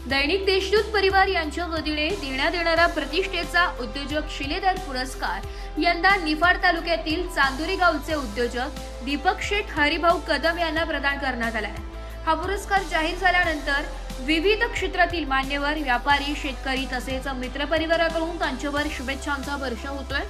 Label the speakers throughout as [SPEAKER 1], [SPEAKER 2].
[SPEAKER 1] दैनिक देशदूत परिवार यांच्या वतीने देण्यात येणारा प्रतिष्ठेचा उद्योजक शिलेदार पुरस्कार यंदा निफाड तालुक्यातील चांदोरी गावचे उद्योजक दीपक शेठ हरिभाऊ कदम यांना प्रदान करण्यात आला आहे। हा पुरस्कार जाहीर झाल्यानंतर विविध क्षेत्रातील मान्यवर, व्यापारी, शेतकरी तसेच मित्रपरिवाराकडून त्यांच्यावर शुभेच्छांचा वर्षाव होतोय।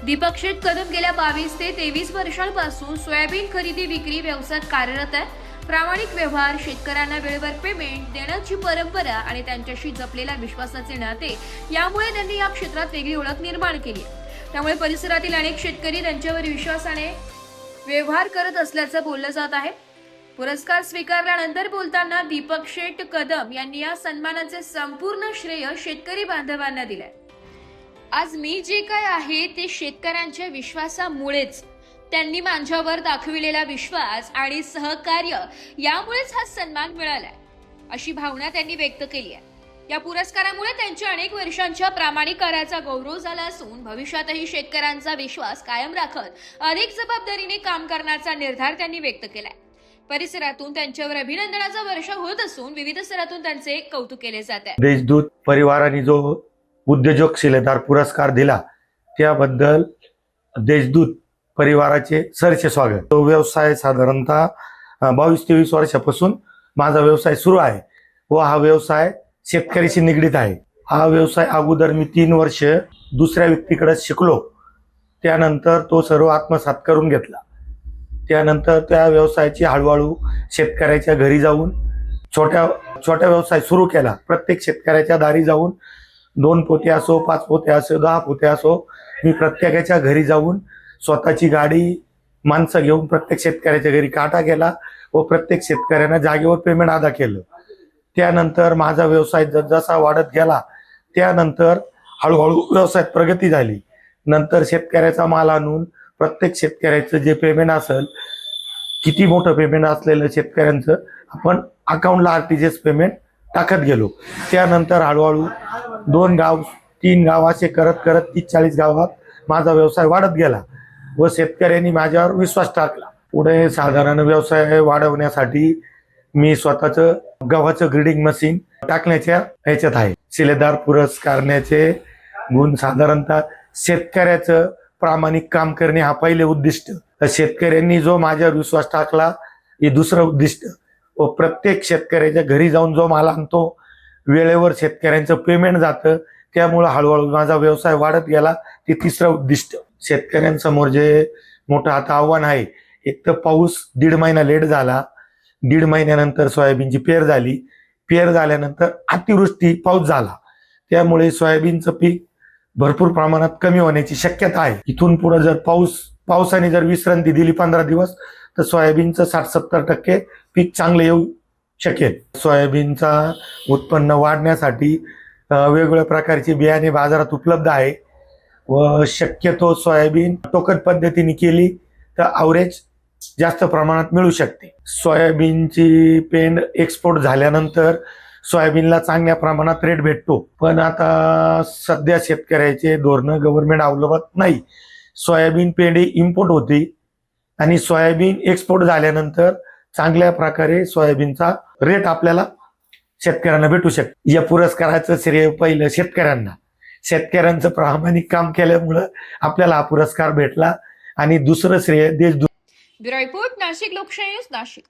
[SPEAKER 1] दीपक शेठ कदम गेल्या 22 ते 23 वर्षांपासून सोयाबीन खरेदी विक्री व्यवसायात कार्यरत आहे। प्रामाणिक व्यवहार, शेतकऱ्यांना वेळेवर पेमेंट देण्याची परंपरा आणि त्यांच्याशी जपलेल्या विश्वासाचे नाते यामुळे त्यांनी या क्षेत्रात वेगळी ओळख निर्माण केली आहे। त्यामुळे परिसरातील अनेक शेतकरी त्यांच्यावर विश्वासाने व्यवहार करत असल्याचं बोललं जात आहे। पुरस्कार स्वीकारल्यानंतर बोलताना दीपक शेठ कदम यांनी या सन्मानाचे संपूर्ण श्रेय शेतकरी बांधवांना दिलंय। आज मी जे काय आहे ते शेतकऱ्यांच्या विश्वासामुळेच, त्यांनी माझ्यावर दाखविलेला विश्वास आणि सहकार्य यामुळेच हा सन्मान मिळालाय, अशी भावना त्यांनी व्यक्त केली आहे। या पुरस्कारामुळे त्यांच्या अनेक वर्षांच्या प्रामाणिक कार्याचा गौरव झाला असून भविष्यातही शेतकऱ्यांचा विश्वास कायम राखत अधिक जबाबदारीने काम करण्याचा निर्धार त्यांनी व्यक्त केलाय। परिसरातून त्यांच्यावर अभिनंदनाचा वर्षाव होत असून विविध स्तरातून त्यांचे कौतुक केले जात आहे।
[SPEAKER 2] देशदूत परिवाराने जो उद्योजक शिलेदार पुरस्कार दिला त्याबद्दल देशदूत परिवाराचे सरचे स्वागत। तो व्यवसाय साधारणतः 22-23 वर्षापासून माझा व्यवसाय सुरू आहे व हा व्यवसाय शेतकऱ्याशी निगडीत आहे। हा व्यवसाय अगोदर मी 3 वर्ष दुसऱ्या व्यक्तीकडे शिकलो, त्यानंतर तो सर्व आत्मसात करून घेतला। त्यानंतर त्या व्यवसायाची हळूहळू शेतकऱ्याच्या घरी जाऊन छोट्या व्यवसाय सुरू केला। प्रत्येक शेतकऱ्याच्या दारी जाऊन 2 पोते असो, 5 पोते असो, 10 पोते असो, मी प्रत्येकाच्या घरी जाऊन स्वतःची गाडी, माणसं घेऊन प्रत्येक शेतकऱ्याच्या घरी काटा केला व प्रत्येक शेतकऱ्यांना जागेवर पेमेंट अदा केलं। त्यानंतर माझा व्यवसाय जसा वाढत गेला त्यानंतर हळूहळू व्यवसायात प्रगती झाली। नंतर शेतकऱ्याचा माल आणून प्रत्येक शेतकऱ्याचं जे पेमेंट असेल, किती मोठं पेमेंट असलेलं शेतकऱ्यांचं आपण अकाउंटला आरटीजीएस पेमेंट टाकत गेलो। त्यानंतर हळूहळू 2 गाव 3 गाव असे करत करत 30-40 गावात माझा व्यवसाय वाढत गेला व शेतकऱ्यांनी माझ्यावर विश्वास टाकला। पुढे साधारण व्यवसाय वाढवण्यासाठी मी स्वतःचं गव्हाचं ग्रेडिंग मशीन टाकण्याच्या ह्याच्यात आहे। शिलेदार पुरस्कारण्याचे गुण साधारणतः शेतकऱ्याचं प्रामाणिक काम करणे हा पहिले उद्दिष्ट, शेतकऱ्यांनी जो माझ्यावर विश्वास टाकला हे दुसरं उद्दिष्ट, व प्रत्येक शेतकऱ्याच्या घरी जाऊन जो माल आणतो वेळेवर शेतकऱ्यांचं पेमेंट जातं, त्यामुळे हळूहळू माझा व्यवसाय वाढत गेला, ते तिसरं उद्दिष्ट। शेतकऱ्यांसमोर जे मोठं आता आव्हान आहे, एक तर पाऊस 1.5 महिना लेट झाला, 1.5 महिन्यानंतर सोयाबीनची पेर झाली, पेर झाल्यानंतर अतिवृष्टी पाऊस झाला, त्यामुळे सोयाबीनचं पीक भरपूर प्रमाणात कमी होण्याची शक्यता आहे। इथून पुढे जर पावसाने जर विश्रांती दिली 15 दिवस तर सोयाबीनचं 60-70% पीक चांगलं येऊ शकेल। सोयाबीनचा उत्पन्न वाढण्यासाठी वेगवेगळ्या प्रकारचे बियाणे बाजारात उपलब्ध आहे व शक्यतो सोयाबीन टोकन पद्धतीने केली तर ॲव्हरेज जास्त प्रमाणात मिळू शकते। सोयाबीनची पेंड एक्सपोर्ट झाल्यानंतर सोयाबीनला चांगल्या प्रमाणात रेट भेटतो, पण आता सध्या शेतकऱ्याचे धोरणं गव्हर्नमेंट अवलंबत नाही। सोयाबीन पेंडी इम्पोर्ट होती आणि सोयाबीन एक्सपोर्ट झाल्यानंतर चांगल्या प्रकारे सोयाबीनचा रेट आपल्याला शेतकऱ्यांना भेटू शकते। या पुरस्काराचं श्रेय पहिलं शेतकऱ्यांचं प्रामाणिक काम केल्यामुळं आपल्याला हा पुरस्कार भेटला आणि दुसरं श्रेय देशदूत।
[SPEAKER 1] ब्युरो रिपोर्ट, नाशिक लोकशाही न्यूज, नाशिक।